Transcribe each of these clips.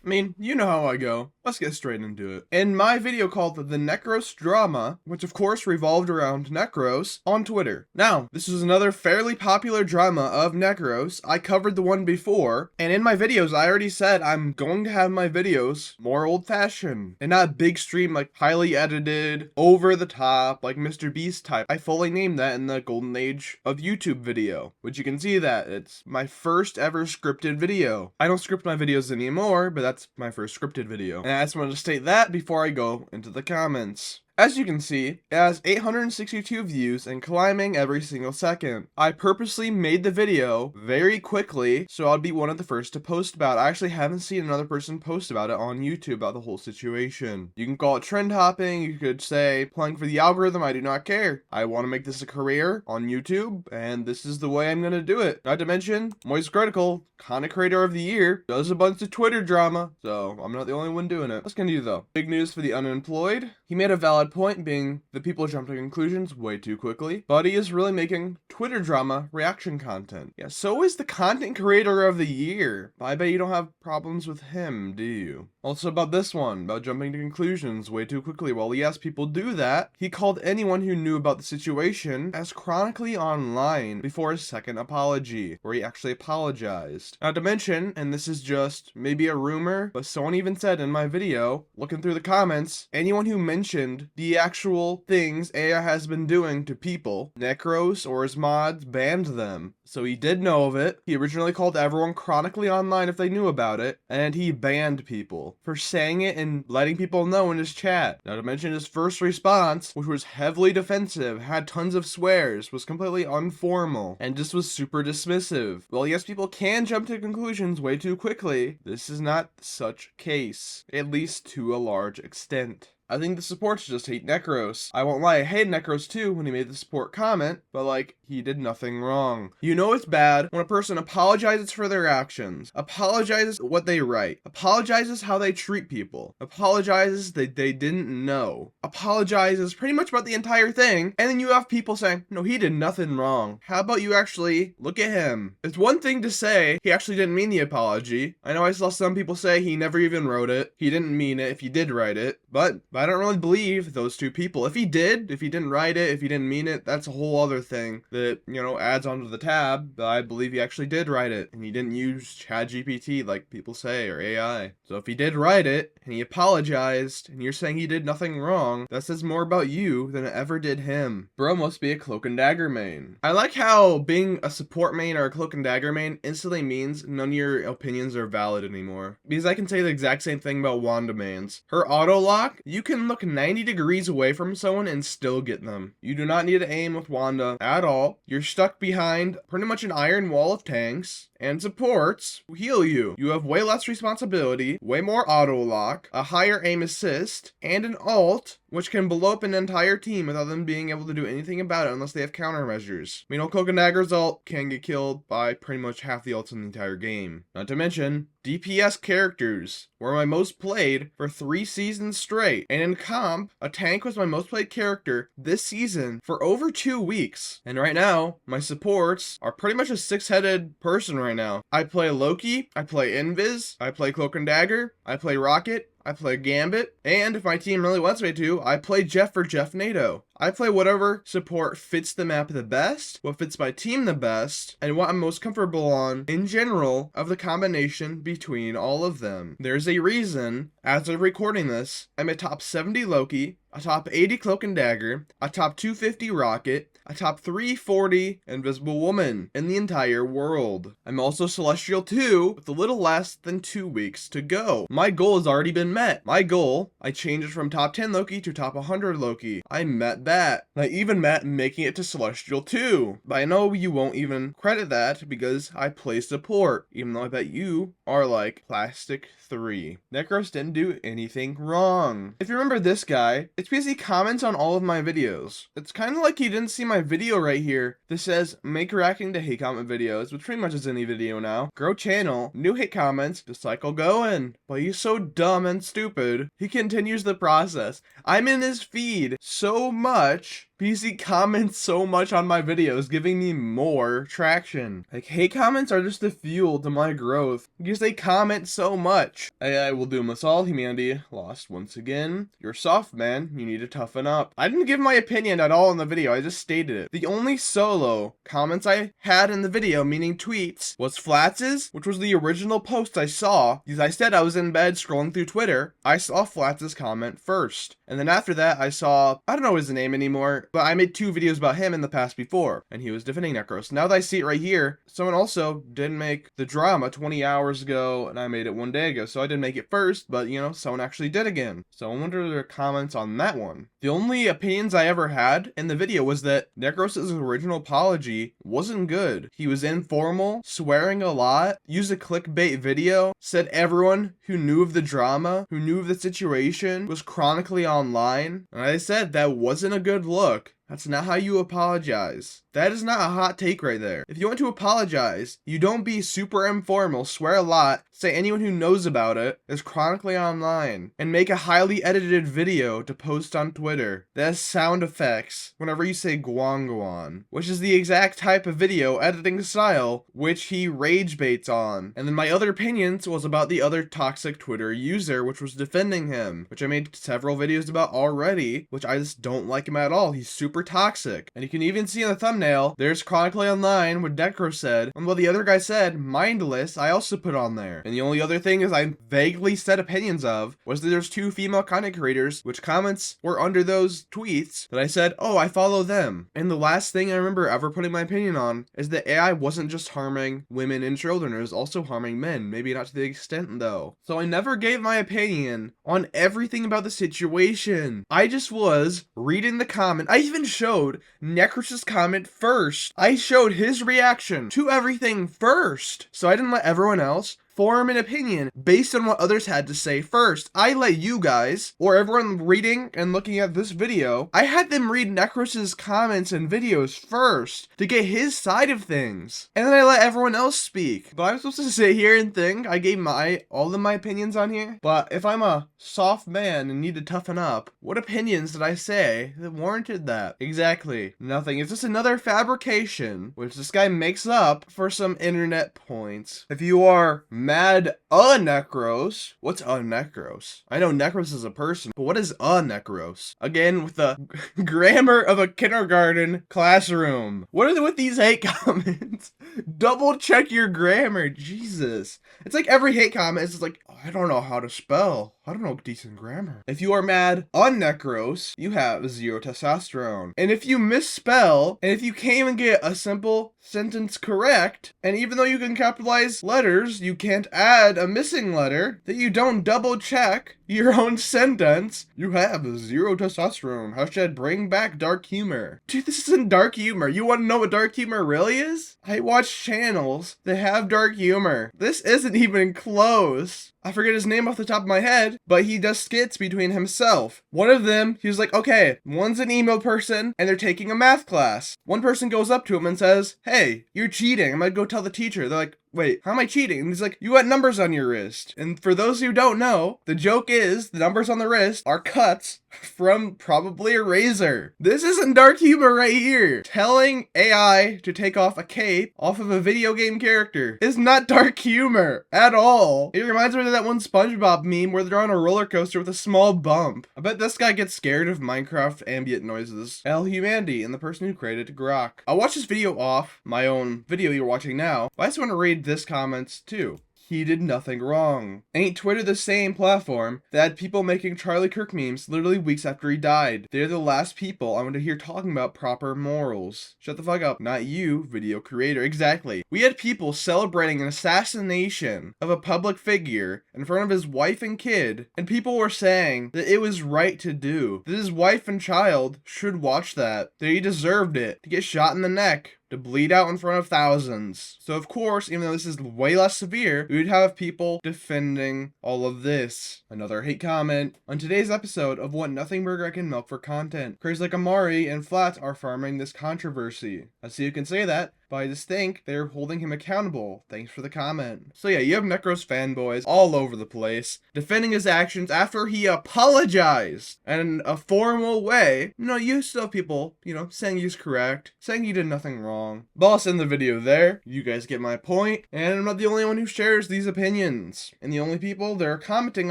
I mean, you know how I go. Let's get straight into it. In my video called The Necros Drama, which of course revolved around Necros, on Twitter. Now, this is another fairly popular drama of Necros. I covered the one before, and in my videos I already said I'm going to have my videos more old-fashioned, and not big stream like highly edited, over the top, like Mr. Beast type. I fully named that in the golden age of YouTube video, which you can see that it's my first ever scripted video. I don't script my videos anymore, but that's my first scripted video. And I just wanted to state that before I go into the comments. As you can see, it has 862 views and climbing every single second. I purposely made the video very quickly so I'd be one of the first to post about it. I actually haven't seen another person post about it on YouTube about the whole situation. You can call it trend hopping, you could say playing for the algorithm, I do not care. I want to make this a career on YouTube, and this is the way I'm going to do it. Not to mention, Moist Critical, content creator of the year, does a bunch of Twitter drama, so I'm not the only one doing it. Let's continue though. Big news for the unemployed. He made a valid point, being the people jump to conclusions way too quickly, but he is really making Twitter drama reaction content. Yeah, so is the content creator of the year. But I bet you don't have problems with him, do you? Also about this one, about jumping to conclusions way too quickly. While yes, people do that, he called anyone who knew about the situation as chronically online before his second apology, where he actually apologized. Not to mention, and this is just maybe a rumor, but someone even said in my video, looking through the comments, anyone who mentioned the actual things AI has been doing to people, Necros or his mods banned them. So he did know of it. He originally called everyone chronically online if they knew about it, and he banned people for saying it and letting people know in his chat. Not to mention his first response, which was heavily defensive, had tons of swears, was completely informal, and just was super dismissive. Well, yes, people can jump to conclusions way too quickly. This is not such case, at least to a large extent. I think the supports just hate Necros. I won't lie, I hated Necros too when he made the support comment, but like, he did nothing wrong. You know it's bad when a person apologizes for their actions, apologizes what they write, apologizes how they treat people, apologizes that they didn't know, apologizes pretty much about the entire thing, and then you have people saying, no, he did nothing wrong. How about you actually look at him? It's one thing to say he actually didn't mean the apology. I know I saw some people say he never even wrote it, he didn't mean it if he did write it, but I don't really believe those two people. If he didn't write it, if he didn't mean it, that's a whole other thing that, you know, adds onto the tab. But I believe he actually did write it, and he didn't use ChatGPT like people say, or AI. So if he did write it, and he apologized, and you're saying he did nothing wrong, that says more about you than it ever did him. Bro must be a Cloak and Dagger main. I like how being a support main or a Cloak and Dagger main instantly means none of your opinions are valid anymore. Because I can say the exact same thing about Wanda mains. Her auto lock, you can look 90 degrees away from someone and still get them. You do not need to aim with Wanda at all. You're stuck behind pretty much an iron wall of tanks and supports who heal you. You have way less responsibility, way more auto lock, a higher aim assist, and an ult which can blow up an entire team without them being able to do anything about it unless they have countermeasures. I mean, Cloak and Dagger's ult can get killed by pretty much half the ults in the entire game. Not to mention, DPS characters were my most played for 3 seasons straight, and in comp, a tank was my most played character this season for over 2 weeks. And right now, my supports are pretty much a 6-headed person right now. I play Loki, I play Invis, I play Cloak and Dagger, I play Rocket, I play Gambit, and if my team really wants me to, I play Jeff for Jeff NATO. I play whatever support fits the map the best, what fits my team the best, and what I'm most comfortable on in general of the combination between all of them. There's a reason, as of recording this, I'm a top 70 Loki, a top 80 Cloak and Dagger, a top 250 Rocket, a top 340 Invisible Woman in the entire world. I'm also Celestial 2 with a little less than 2 weeks to go. My goal has already been met. My goal, I changed it from top 10 Loki to top 100 Loki. I met that. I even met making it to Celestial 2. But I know you won't even credit that because I play support, even though I bet you are like Plastic 3. Necros didn't do anything wrong. If you remember this guy, it's because he comments on all of my videos. It's kind of like he didn't see my video right here that says make reacting to hate comment videos, which pretty much is any video now. Grow channel, new hate comments, the cycle going. But he's so dumb and stupid, he continues the process. I'm in his feed so much because he comments so much on my videos, giving me more traction. Like, hate comments are just the fuel to my growth, because they comment so much. AI will doom us all. Humanity lost once again. You're soft, man. You need to toughen up. I didn't give my opinion at all in the video. I just stated it. The only solo comments I had in the video, meaning tweets, was Flats's, which was the original post I saw, because I said I was in bed scrolling through Twitter. I saw Flats's comment first. And then after that, I saw, I don't know his name anymore, but I made 2 videos about him in the past before, and he was defending Necros. Now that I see it right here, someone also didn't make the drama 20 hours ago, and I made it 1 day ago, so I didn't make it first, but you know, someone actually did again. So I wonder their comments on that one. The only opinions I ever had in the video was that Necros' original apology wasn't good. He was informal, swearing a lot, used a clickbait video, said everyone who knew of the drama, who knew of the situation, was chronically online, and I said that wasn't a good look. That's not how you apologize. That is not a hot take right there. If you want to apologize, you don't be super informal, swear a lot, say anyone who knows about it is chronically online, and make a highly edited video to post on Twitter that has sound effects whenever you say guan, which is the exact type of video editing style which he rage baits on. And then my other opinions was about the other toxic Twitter user which was defending him, which I made several videos about already, which I just don't like him at all. He's super toxic. And you can even see in the thumbnail, there's chronically online what Necros said, and what the other guy said, mindless, I also put on there. And the only other thing is I vaguely said opinions of was that there's 2 female content creators, which comments were under those tweets that I said, oh, I follow them. And the last thing I remember ever putting my opinion on is that AI wasn't just harming women and children, it was also harming men, maybe not to the extent though. So I never gave my opinion on everything about the situation. I just was reading the comment. I even showed Necros' comment first. I showed his reaction to everything first. So I didn't let everyone else form an opinion based on what others had to say first. I let you guys, or everyone reading and looking at this video, I had them read Necros' comments and videos first to get his side of things. And then I let everyone else speak. But I'm supposed to sit here and think I gave all of my opinions on here? But if I'm a soft man and need to toughen up, what opinions did I say that warranted that? Exactly nothing. It's just another fabrication, which this guy makes up for some internet points. If you are mad Necros. What's Necros? I know Necros is a person, but what is Necros? Again, with the grammar of a kindergarten classroom. What are they with these hate comments? Double check your grammar, Jesus. It's like every hate comment is like, oh, I don't know how to spell. I don't know decent grammar. If you are mad Necros, you have 0 testosterone. And if you misspell, and if you can't even get a simple sentence correct, and even though you can capitalize letters, you can't add a missing letter, that you don't double check your own sentence, you have 0 testosterone. Hashtag bring back dark humor. Dude, this isn't dark humor. You want to know what dark humor really is? I watch channels that have dark humor. This isn't even close. I forget his name off the top of my head, but he does skits between himself. One of them, he was like, okay, one's an emo person, and they're taking a math class. One person goes up to him and says, hey, you're cheating. I'm gonna go tell the teacher. They're like, wait, how am I cheating? And he's like, you got numbers on your wrist. And for those who don't know, the joke is the numbers on the wrist are cuts from probably a razor. This isn't dark humor right here. Telling AI to take off a cape off of a video game character is not dark humor at all. It reminds me of that one SpongeBob meme where they're on a roller coaster with a small bump. I bet this guy gets scared of Minecraft ambient noises. L Humanity and the person who created Grok. I'll watch this video off my own video you're watching now, but I just want to read this comments too. He did nothing wrong. Ain't Twitter the same platform that had people making Charlie Kirk memes literally weeks after he died? They're the last people I want to hear talking about proper morals. Shut the fuck up. Not you, video creator. Exactly. We had people celebrating an assassination of a public figure in front of his wife and kid, and people were saying that it was right to do. That his wife and child should watch that. That he deserved it. To get shot in the neck. To bleed out in front of thousands. So of course, even though this is way less severe, we would have people defending all of this. Another hate comment on today's episode of What Nothing Burger I Can Milk for Content. Creators like Amari and Flat are farming this controversy. I see you can say that. but I just think they're holding him accountable. Thanks for the comment. So yeah, you have Necros fanboys all over the place, defending his actions after he apologized in a formal way. No, you still have people, saying he's correct, saying he did nothing wrong. But I'll send the video there. You guys get my point, and I'm not the only one who shares these opinions. And the only people that are commenting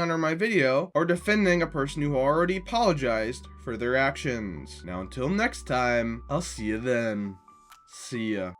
under my video are defending a person who already apologized for their actions. Now until next time, I'll see you then. See ya.